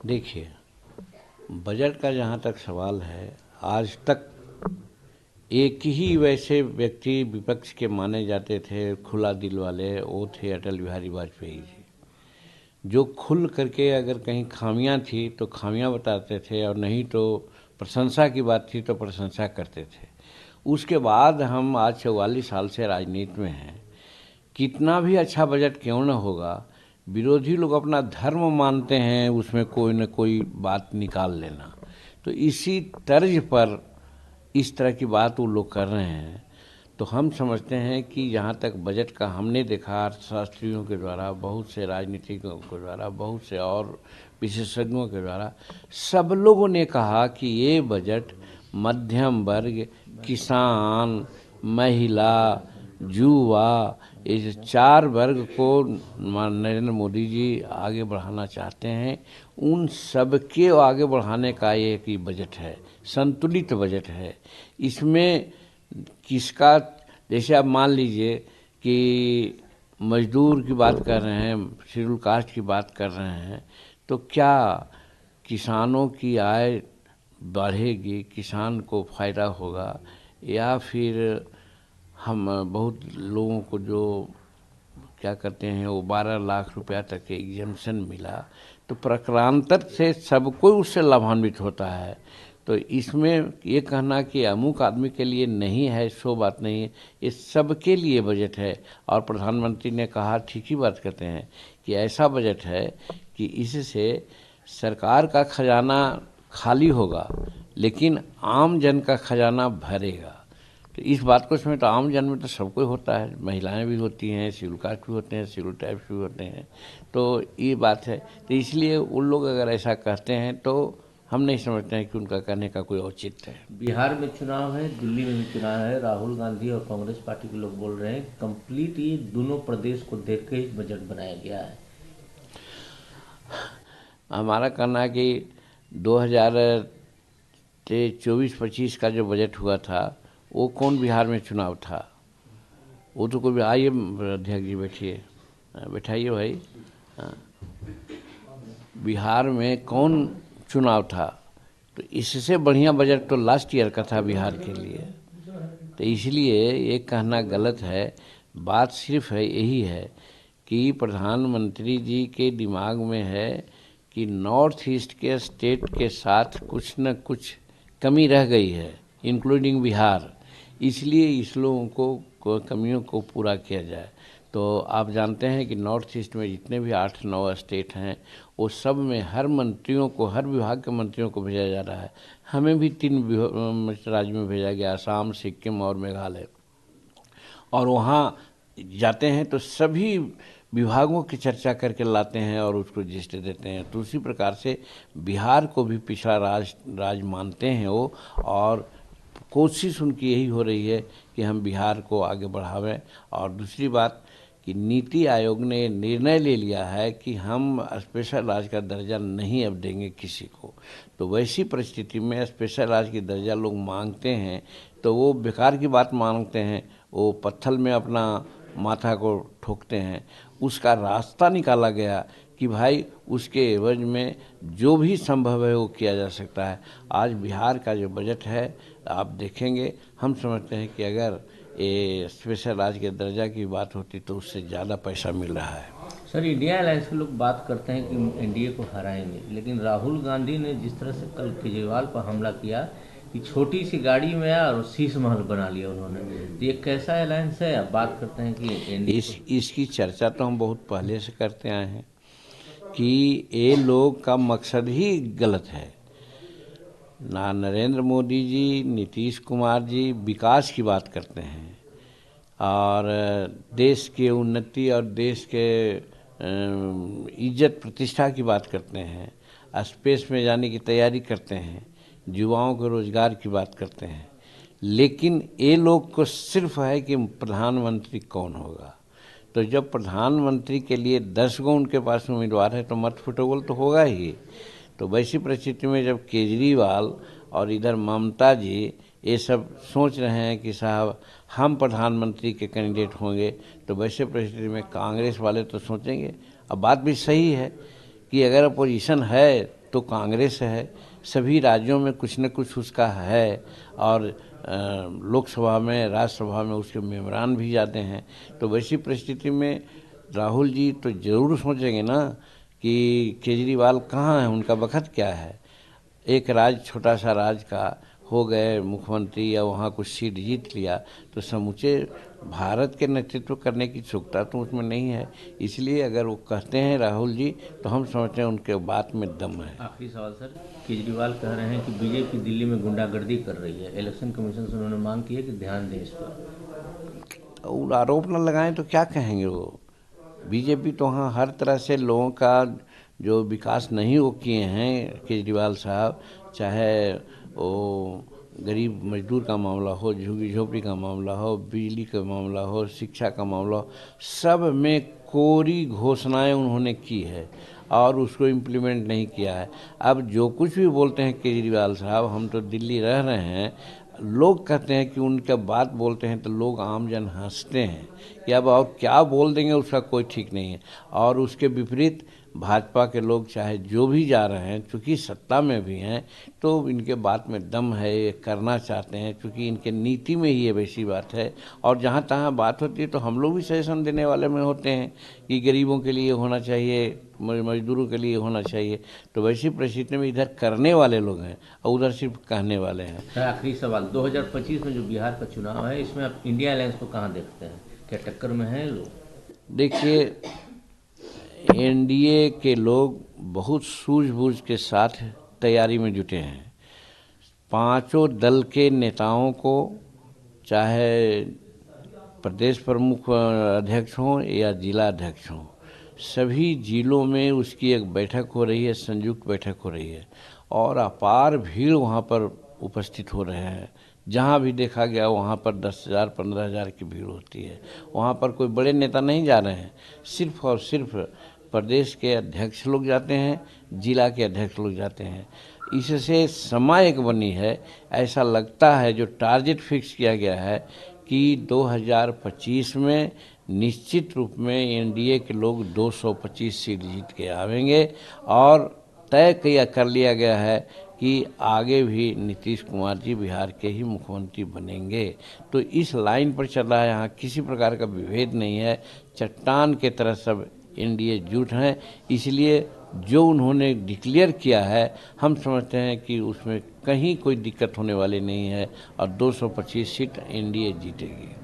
देखिए, बजट का जहाँ तक सवाल है, आज तक एक ही वैसे व्यक्ति विपक्ष के माने जाते थे खुला दिल वाले, वो थे अटल बिहारी वाजपेयी जी, जो खुल करके अगर कहीं खामियां थी तो खामियां बताते थे, और नहीं तो प्रशंसा की बात थी तो प्रशंसा करते थे। उसके बाद हम आज 44 साल से राजनीति में हैं। कितना भी अच्छा बजट क्यों न होगा, विरोधी लोग अपना धर्म मानते हैं उसमें कोई न कोई बात निकाल लेना। तो इसी तर्ज पर इस तरह की बात वो लोग कर रहे हैं। तो हम समझते हैं कि जहाँ तक बजट का हमने देखा, अर्थशास्त्रियों के द्वारा, बहुत से राजनीतिज्ञों के द्वारा, बहुत से और विशेषज्ञों के द्वारा, सब लोगों ने कहा कि ये बजट मध्यम वर्ग, किसान, महिला, युवा, इस चार वर्ग को नरेंद्र मोदी जी आगे बढ़ाना चाहते हैं। उन सबके आगे बढ़ाने का ये एक बजट है, संतुलित बजट है। इसमें किसका, जैसे आप मान लीजिए कि मजदूर की बात कर रहे हैं, शेड्यूल कास्ट की बात कर रहे हैं, तो क्या किसानों की आय बढ़ेगी, किसान को फ़ायदा होगा, या फिर हम बहुत लोगों को जो क्या करते हैं वो 12 लाख रुपया तक के एग्जामेशन मिला, तो प्रकारांतर से सबको उससे लाभान्वित होता है। तो इसमें ये कहना कि अमुक आदमी के लिए नहीं है, सो बात नहीं है, ये सबके लिए बजट है। और प्रधानमंत्री ने कहा, ठीक ही बात कहते हैं, कि ऐसा बजट है कि इससे सरकार का खजाना खाली होगा लेकिन आम जन का खजाना भरेगा। तो इस बात को समझ, तो आम जन में तो सब कोई होता है, महिलाएं भी होती हैं, शेड्यूल कास्ट भी होते हैं, शेड्यूल टाइप्स भी होते हैं। तो ये बात है। तो इसलिए उन लोग अगर ऐसा कहते हैं तो हम नहीं समझते हैं कि उनका कहने का कोई औचित्य है। बिहार में चुनाव है, दिल्ली में भी चुनाव है। राहुल गांधी और कांग्रेस पार्टी के लोग बोल रहे हैं कंप्लीट ये दोनों प्रदेश को देख के ही बजट बनाया गया है। हमारा कहना है कि 2024-25 का जो बजट हुआ था, वो कौन बिहार में चुनाव था? वो तो कोई, आइए अध्यक्ष जी बैठिए, बैठाइए भाई। हाँ, बिहार में कौन चुनाव था? तो इससे बढ़िया बजट तो लास्ट ईयर का था बिहार के लिए। तो इसलिए ये कहना गलत है। बात सिर्फ है यही है कि प्रधानमंत्री जी के दिमाग में है कि नॉर्थ ईस्ट के स्टेट के साथ कुछ न कुछ कमी रह गई है, इंक्लूडिंग बिहार। इसलिए इस लोगों को कमियों को पूरा किया जाए। तो आप जानते हैं कि नॉर्थ ईस्ट में जितने भी 8-9 स्टेट हैं, वो सब में हर मंत्रियों को, हर विभाग के मंत्रियों को भेजा जा रहा है। हमें भी 3 राज्य में भेजा गया, असम, सिक्किम और मेघालय। और वहाँ जाते हैं तो सभी विभागों की चर्चा करके लाते हैं और उसको रजिस्टर देते हैं। तो उसी प्रकार से बिहार को भी पिछड़ा राज मानते हैं वो, और कोशिश उनकी यही हो रही है कि हम बिहार को आगे बढ़ावें। और दूसरी बात कि नीति आयोग ने निर्णय ले लिया है कि हम स्पेशल राज्य का दर्जा नहीं अब देंगे किसी को। तो वैसी परिस्थिति में स्पेशल राज्य की दर्जा लोग मांगते हैं तो वो बेकार की बात मांगते हैं, वो पत्थर में अपना माथा को ठोकते हैं। उसका रास्ता निकाला गया कि भाई उसके एवज में जो भी संभव है वो किया जा सकता है। आज बिहार का जो बजट है आप देखेंगे, हम समझते हैं कि अगर ये स्पेशल राज्य के दर्जा की बात होती तो उससे ज़्यादा पैसा मिल रहा है। सर, इंडिया अलायंस के लोग बात करते हैं कि एनडीए को हराएंगे, लेकिन राहुल गांधी ने जिस तरह से कल केजरीवाल पर हमला किया कि छोटी सी गाड़ी में आया और शीश महल बना लिया उन्होंने, तो ये कैसा अलायंस है? आप बात करते हैं कि एनडीए इसकी चर्चा तो हम बहुत पहले से करते आए हैं कि ये लोग का मकसद ही गलत है। ना नरेंद्र मोदी जी, नीतीश कुमार जी विकास की बात करते हैं और देश की उन्नति और देश के इज्जत प्रतिष्ठा की बात करते हैं, स्पेस में जाने की तैयारी करते हैं, युवाओं के रोजगार की बात करते हैं। लेकिन ये लोग को सिर्फ है कि प्रधानमंत्री कौन होगा। तो जब प्रधानमंत्री के लिए 10 गो उनके पास उम्मीदवार है तो मत फुटबॉल तो होगा ही। तो वैसी परिस्थिति में जब केजरीवाल और इधर ममता जी ये सब सोच रहे हैं कि साहब हम प्रधानमंत्री के कैंडिडेट होंगे, तो वैसे परिस्थिति में कांग्रेस वाले तो सोचेंगे। अब बात भी सही है कि अगर अपोजिशन है तो कांग्रेस है, सभी राज्यों में कुछ न कुछ उसका है, और लोकसभा में, राज्यसभा में उसके मेंबरान भी जाते हैं। तो वैसी परिस्थिति में राहुल जी तो ज़रूर सोचेंगे ना कि केजरीवाल कहाँ है, उनका बखत क्या है। एक राज्य, छोटा सा राज्य का हो गए मुख्यमंत्री या वहाँ कुछ सीट जीत लिया, तो समूचे भारत के नेतृत्व करने की क्षमता तो उसमें नहीं है। इसलिए अगर वो कहते हैं राहुल जी, तो हम समझते हैं उनके बात में दम है। आखिरी सवाल सर, केजरीवाल कह रहे हैं कि बीजेपी दिल्ली में गुंडागर्दी कर रही है, इलेक्शन कमीशन से उन्होंने मांग की है कि ध्यान दें इस पर। और आरोप न लगाएं तो क्या कहेंगे वो। बीजेपी तो वहाँ हर तरह से लोगों का जो विकास नहीं वो किए हैं केजरीवाल साहब, चाहे वो गरीब मजदूर का मामला हो, झुग्गी झोपड़ी का मामला हो, बिजली का मामला हो, शिक्षा का मामला हो, सब में कोरी घोषणाएं उन्होंने की है और उसको इम्प्लीमेंट नहीं किया है। अब जो कुछ भी बोलते हैं केजरीवाल साहब, हम तो दिल्ली रह रहे हैं, लोग कहते हैं कि उनका बात बोलते हैं तो लोग आम जन हंसते हैं कि अब और क्या बोल देंगे उसका कोई ठीक नहीं है। और उसके विपरीत भाजपा के लोग चाहे जो भी जा रहे हैं, चूँकि सत्ता में भी हैं, तो इनके बात में दम है, ये करना चाहते हैं, क्योंकि इनके नीति में ही ये वैसी बात है। और जहाँ तहाँ बात होती है तो हम लोग भी सजेशन देने वाले में होते हैं कि गरीबों के लिए होना चाहिए, मजदूरों के लिए होना चाहिए। तो वैसी परिस्थिति में इधर करने वाले लोग हैं और उधर सिर्फ कहने वाले हैं। आखिरी सवाल, 2025 में जो बिहार का चुनाव है, इसमें आप इंडिया अलायंस को कहाँ देखते हैं, क्या टक्कर में हैं लोग? देखिए, एनडीए के लोग बहुत सूझबूझ के साथ तैयारी में जुटे हैं। पांचों दल के नेताओं को, चाहे प्रदेश प्रमुख अध्यक्ष हों या जिला अध्यक्ष हों, सभी जिलों में उसकी एक बैठक हो रही है, संयुक्त बैठक हो रही है, और अपार भीड़ वहाँ पर उपस्थित हो रहे हैं। जहाँ भी देखा गया वहाँ पर 10,000 15,000 की भीड़ होती है। वहाँ पर कोई बड़े नेता नहीं जा रहे हैं, सिर्फ और सिर्फ प्रदेश के अध्यक्ष लोग जाते हैं, जिला के अध्यक्ष लोग जाते हैं। इससे समय एक बनी है, ऐसा लगता है जो टारगेट फिक्स किया गया है कि 2025 में निश्चित रूप में एनडीए के लोग 225 सीट जीत के आवेंगे। और तय किया कर लिया गया है कि आगे भी नीतीश कुमार जी बिहार के ही मुख्यमंत्री बनेंगे। तो इस लाइन पर चल रहा है, यहाँ किसी प्रकार का विभेद नहीं है, चट्टान के तरह सब एनडीए जुट हैं। इसलिए जो उन्होंने डिक्लेयर किया है, हम समझते हैं कि उसमें कहीं कोई दिक्कत होने वाली नहीं है और 225 सीट एनडीए जीतेगी।